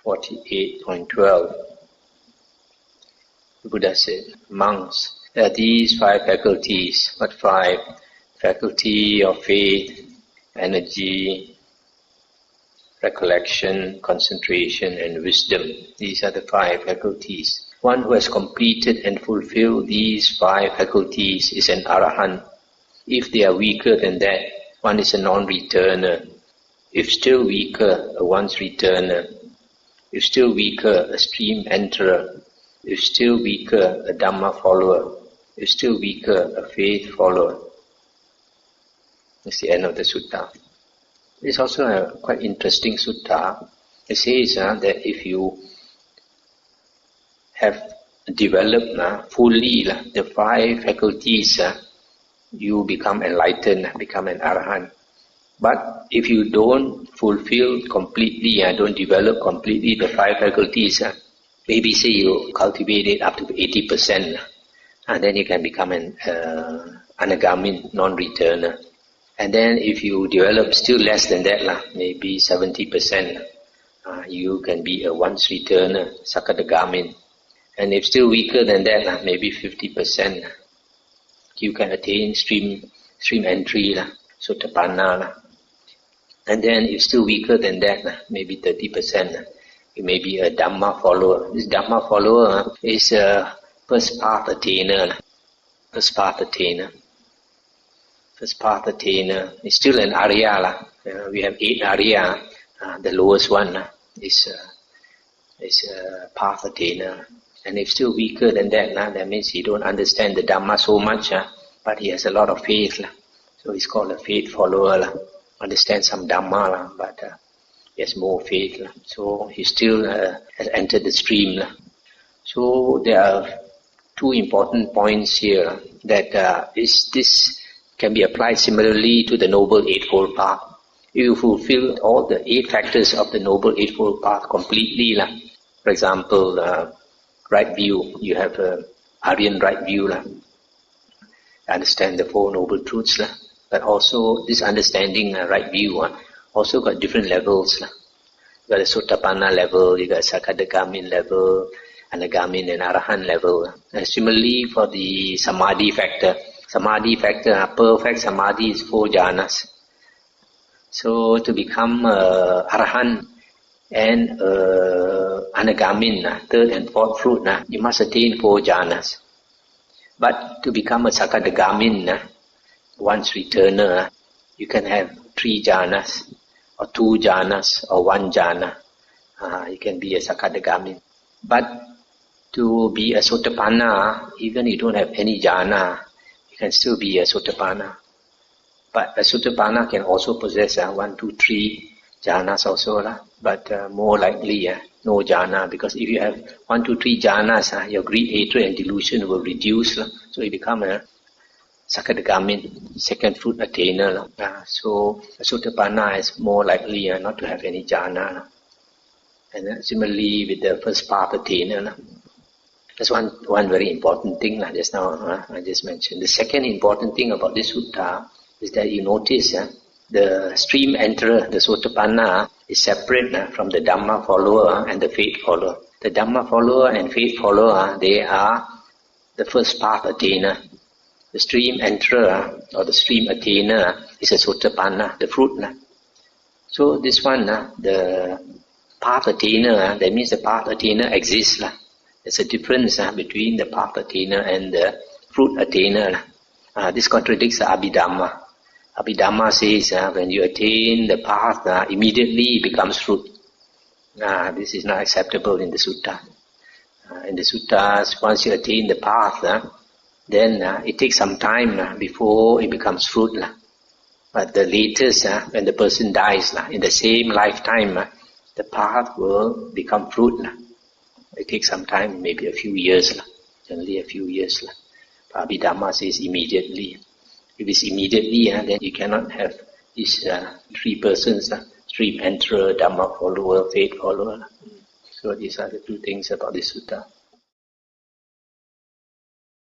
SN48.12. The Buddha said, monks, there are these 5 faculties. What 5? Faculty of faith, energy, recollection, concentration, and wisdom. These are the 5 faculties. One who has completed and fulfilled these 5 faculties is an arahant. If they are weaker than that, one is a non-returner. If still weaker, a once-returner. If still weaker, a stream enterer. If still weaker, a dhamma follower. If still weaker, a faith follower. That's the end of the sutta. It's also a quite interesting sutta. It says that if you have developed fully the 5 faculties, you become enlightened, become an arahant. But if you don't fulfill completely, don't develop completely the 5 faculties, maybe say you cultivate it up to 80%, and then you can become an anagamin, non-returner. And then if you develop still less than that, maybe 70%, you can be a once-returner, sakadagamin. And if still weaker than that, maybe 50%, you can attain stream entry, sotapanna. And then if still weaker than that, maybe 30%, you may be a dhamma follower. This dhamma follower is a first path attainer. First path attainer is still an arya. We have 8 arya. The lowest one is a path attainer. And if still weaker than that, that means he don't understand the Dhamma so much, but he has a lot of faith. So he's called a faith follower. Understands some Dhamma, but he has more faith. So he still has entered the stream. So there are 2 important points here that this can be applied similarly to the Noble Eightfold Path. If you fulfill all the 8 factors of the Noble Eightfold Path completely, for example, right view, you have Aryan right view, understand the 4 Noble Truths, but also this understanding right view also got different levels. You got a sotapanna level, you got a sakadagamin level, anagamin and arahant level. And similarly for the samadhi factor, perfect samadhi is 4 jhanas. So to become arahant and anagamin, 3rd and 4th fruit, you must attain 4 jhanas. But to become a sakadagamin, once returner, you can have 3 jhanas, or 2 jhanas, or 1 jhana. You can be a sakadagamin. But to be a sotapanna, even you don't have any jhana, you can still be a sotapanna. But a sotapanna can also possess 1, 2, 3 jhanas also, but more likely no jhana, because if you have 1, 2, 3 jhanas, your greed, hatred and delusion will reduce, so you become a sakadagamin, 2nd fruit attainer. So a sotapanna is more likely not to have any jhana. And similarly with the first path attainer. That's one very important thing just now I just mentioned. The second important thing about this sutta is that you notice the stream enterer, the sotapanna, is separate from the dhamma follower and the faith follower. The dhamma follower and faith follower, they are the first path attainer. The stream enterer or the stream attainer is a sotapanna, the fruit. So this one, the path attainer, that means the path attainer exists. There's a difference between the path attainer and the fruit attainer. This contradicts the Abhidhamma. Abhidhamma says when you attain the path, immediately it becomes fruit. This is not acceptable in the sutta. In the suttas, once you attain the path, then it takes some time before it becomes fruit. But the latest, when the person dies, in the same lifetime, the path will become fruit. It takes some time, maybe a few years, generally a few years. Abhidhamma says immediately. If it's immediately, then you cannot have these 3 persons, stream enterer, dhamma follower, faith follower. So these are the 2 things about this sutta.